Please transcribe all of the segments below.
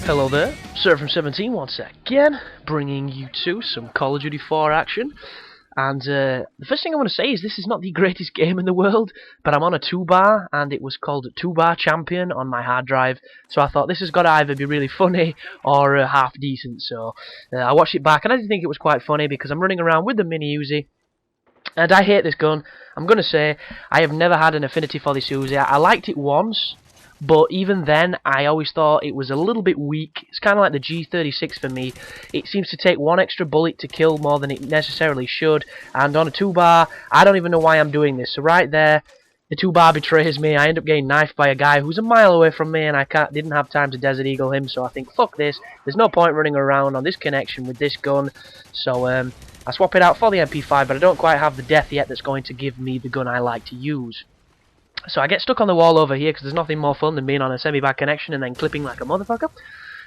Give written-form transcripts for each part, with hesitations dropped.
Hello there, Sir from 17 once again, bringing you to some Call of Duty 4 action. And the first thing I want to say is this is not the greatest game in the world, but I'm on a 2-bar, and it was called 2-bar Champion on my hard drive, so I thought this has got to either be really funny or half decent. So I watched it back, and I did think it was quite funny because I'm running around with the mini Uzi, and I hate this gun. I'm going to say I have never had an affinity for this Uzi. I liked it once, but even then, I always thought it was a little bit weak. It's kind of like the G36 for me. It seems to take one extra bullet to kill more than it necessarily should. And on a 2-bar, I don't even know why I'm doing this. So right there, the 2-bar betrays me. I end up getting knifed by a guy who's a mile away from me, and I didn't have time to Desert Eagle him. So I think, fuck this. There's no point running around on this connection with this gun. So I swap it out for the MP5, but I don't quite have the death yet that's going to give me the gun I like to use. So I get stuck on the wall over here because there's nothing more fun than being on a semi-bad connection and then clipping like a motherfucker.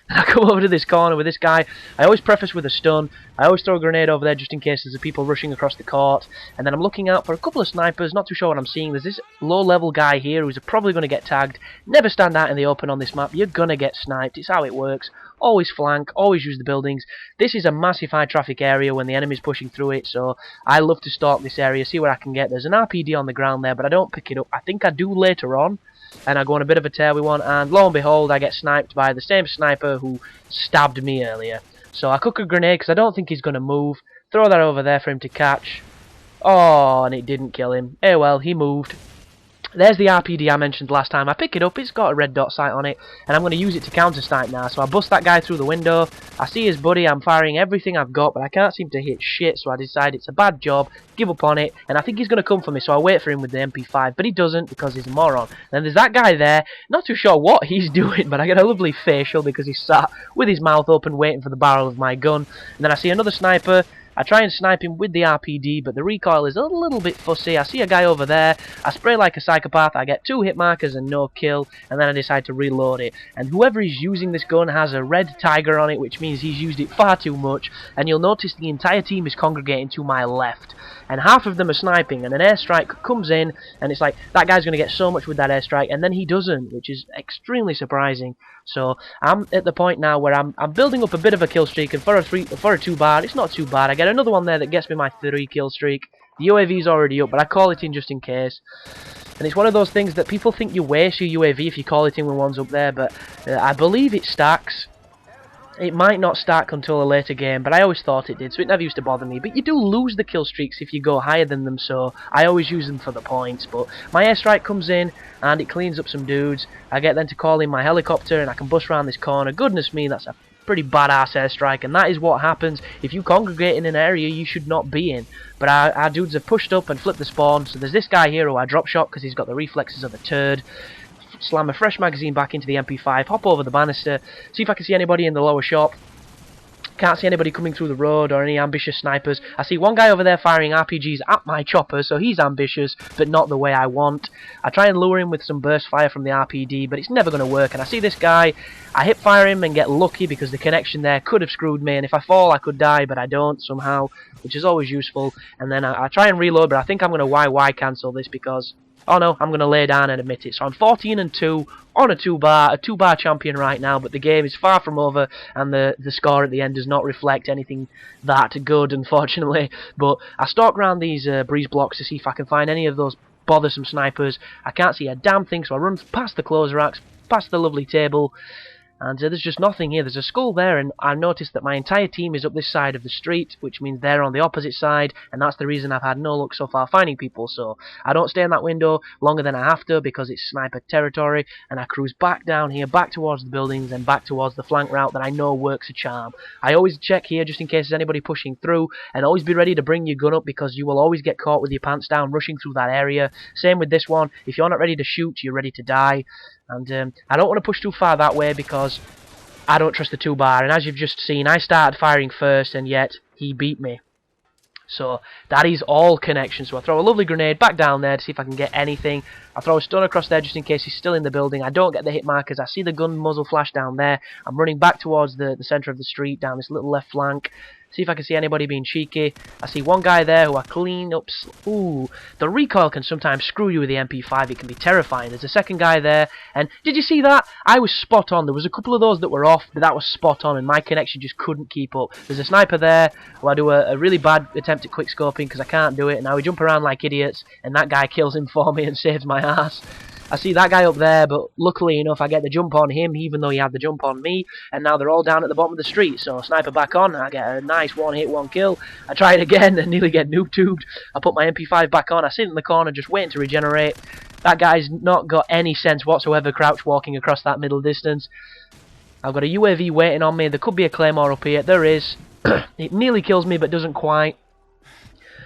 And I come over to this corner with this guy. I always preface with a stun. I always throw a grenade over there just in case there's people rushing across the court. And then I'm looking out for a couple of snipers, not too sure what I'm seeing. There's this low-level guy here who's probably going to get tagged. Never stand out in the open on this map. You're going to get sniped. It's how it works. Always flank, always use the buildings. This is a massive high traffic area when the enemy's pushing through it, so I love to stalk this area, see what I can get. There's an RPD on the ground there, but I don't pick it up. I think I do later on, and I go on a bit of a tear with one, and lo and behold, I get sniped by the same sniper who stabbed me earlier. So I cook a grenade because I don't think he's going to move. Throw that over there for him to catch. Oh, and it didn't kill him. Eh well, he moved. There's the RPD I mentioned last time. I pick it up, it's got a red dot sight on it, and I'm going to use it to counter-snipe now. So I bust that guy through the window, I see his buddy, I'm firing everything I've got, but I can't seem to hit shit, so I decide it's a bad job, give up on it, and I think he's going to come for me, so I wait for him with the MP5, but he doesn't because he's a moron. Then there's that guy there, not too sure what he's doing, but I get a lovely facial because he's sat with his mouth open waiting for the barrel of my gun. And then I see another sniper. I try and snipe him with the RPD, but the recoil is a little bit fussy. I see a guy over there, I spray like a psychopath, I get 2 hit markers and no kill, and then I decide to reload it. And whoever is using this gun has a red tiger on it, which means he's used it far too much, and you'll notice the entire team is congregating to my left. And half of them are sniping, and an airstrike comes in, and it's like, that guy's going to get so much with that airstrike, and then he doesn't, which is extremely surprising. So I'm at the point now where I'm building up a bit of a kill streak, and for a 2-bar, it's not too bad. I get another one there that gets me my 3 kill streak. The UAV's already up, but I call it in just in case. And it's one of those things that people think you waste your UAV if you call it in when one's up there, but I believe it stacks. It might not stack until a later game, but I always thought it did, so it never used to bother me. But you do lose the kill streaks if you go higher than them, so I always use them for the points. But my airstrike comes in, and it cleans up some dudes. I get then to call in my helicopter, and I can bust around this corner. Goodness me, that's a pretty badass airstrike, and that is what happens if you congregate in an area you should not be in. But our dudes have pushed up and flipped the spawn, so there's this guy here who I drop shot because he's got the reflexes of a turd. Slam a fresh magazine back into the MP5, hop over the banister, see if I can see anybody in the lower shop. Can't see anybody coming through the road or any ambitious snipers. I see one guy over there firing RPGs at my chopper, so he's ambitious, but not the way I want. I try and lure him with some burst fire from the RPD, but it's never going to work. And I see this guy, I hip fire him and get lucky because the connection there could have screwed me, and if I fall I could die, but I don't somehow, which is always useful. And then I try and reload, but I think I'm going to YY cancel this because... oh no, I'm going to lay down and admit it. So I'm 14-2 on a 2-bar champion right now, but the game is far from over, and the score at the end does not reflect anything that good, unfortunately. But I stalk around these breeze blocks to see if I can find any of those bothersome snipers. I can't see a damn thing, so I run past the clothes racks, past the lovely table, and there's just nothing here. There's a skull there, and I noticed that my entire team is up this side of the street, which means they're on the opposite side, and that's the reason I've had no luck so far finding people. So I don't stay in that window longer than I have to because it's sniper territory, and I cruise back down here, back towards the buildings, and back towards the flank route that I know works a charm. I always check here just in case there's anybody pushing through, and always be ready to bring your gun up because you will always get caught with your pants down rushing through that area. Same with this one. If you're not ready to shoot, you're ready to die. And I don't want to push too far that way because I don't trust the 2-bar, and as you've just seen, I started firing first, and yet he beat me. So that is all connection. So I throw a lovely grenade back down there to see if I can get anything. I throw a stun across there just in case he's still in the building. I don't get the hit markers. I see the gun muzzle flash down there. I'm running back towards the centre of the street, down this little left flank. See if I can see anybody being cheeky. I see one guy there who I clean up. Ooh, the recoil can sometimes screw you with the MP5. It can be terrifying. There's a second guy there. And did you see that? I was spot on. There was a couple of those that were off, but that was spot on, and my connection just couldn't keep up. There's a sniper there who I do a really bad attempt at quick scoping because I can't do it. And now we jump around like idiots, and that guy kills him for me and saves my ass. I see that guy up there, but luckily enough I get the jump on him, even though he had the jump on me, and now they're all down at the bottom of the street. So sniper back on, I get a nice one hit, one kill. I try it again and nearly get noob-tubed. I put my MP5 back on, I sit in the corner just waiting to regenerate. That guy's not got any sense whatsoever crouch walking across that middle distance. I've got a UAV waiting on me. There could be a claymore up here. There is. It nearly kills me but doesn't quite.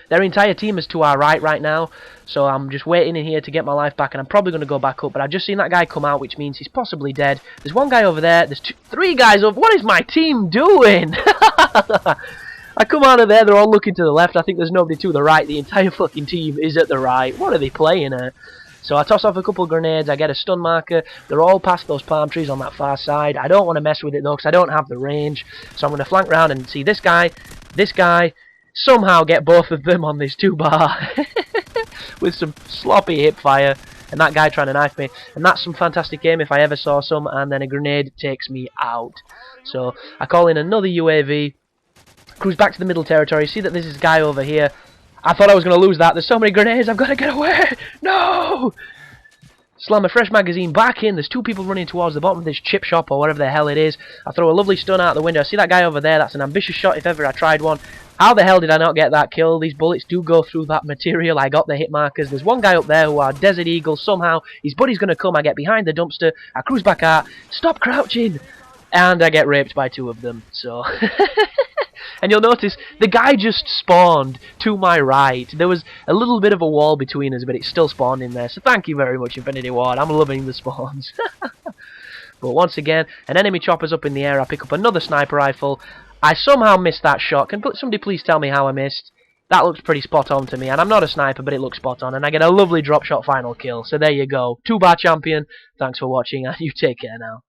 Their entire team is to our right now, so I'm just waiting in here to get my life back, and I'm probably going to go back up, but I've just seen that guy come out, which means he's possibly dead. There's one guy over there, there's three guys over. What is my team doing? I come out of there, they're all looking to the left. I think there's nobody to the right. The entire fucking team is at the right. What are they playing at? So I toss off a couple of grenades, I get a stun marker. They're all past those palm trees on that far side. I don't want to mess with it though, because I don't have the range. So I'm going to flank round and see this guy, somehow get both of them on this 2-bar with some sloppy hip fire, and that guy trying to knife me. And that's some fantastic aim if I ever saw some, and then a grenade takes me out. So I call in another UAV, cruise back to the middle territory, see that there's this guy over here. I thought I was going to lose that. There's so many grenades, I've got to get away! No! Slam a fresh magazine back in. There's two people running towards the bottom of this chip shop or whatever the hell it is. I throw a lovely stun out the window. I see that guy over there. That's an ambitious shot if ever I tried one. How the hell did I not get that kill? These bullets do go through that material. I got the hit markers. There's one guy up there who are Desert Eagles. Somehow his buddy's going to come. I get behind the dumpster. I cruise back out. Stop crouching! And I get raped by two of them. So... And you'll notice the guy just spawned to my right. There was a little bit of a wall between us, but it still spawned in there. So thank you very much, Infinity Ward. I'm loving the spawns. But once again, an enemy chopper's up in the air. I pick up another sniper rifle. I somehow missed that shot. Can somebody please tell me how I missed? That looks pretty spot on to me. And I'm not a sniper, but it looks spot on. And I get a lovely drop shot final kill. So there you go. 2-bar champion. Thanks for watching, and you take care now.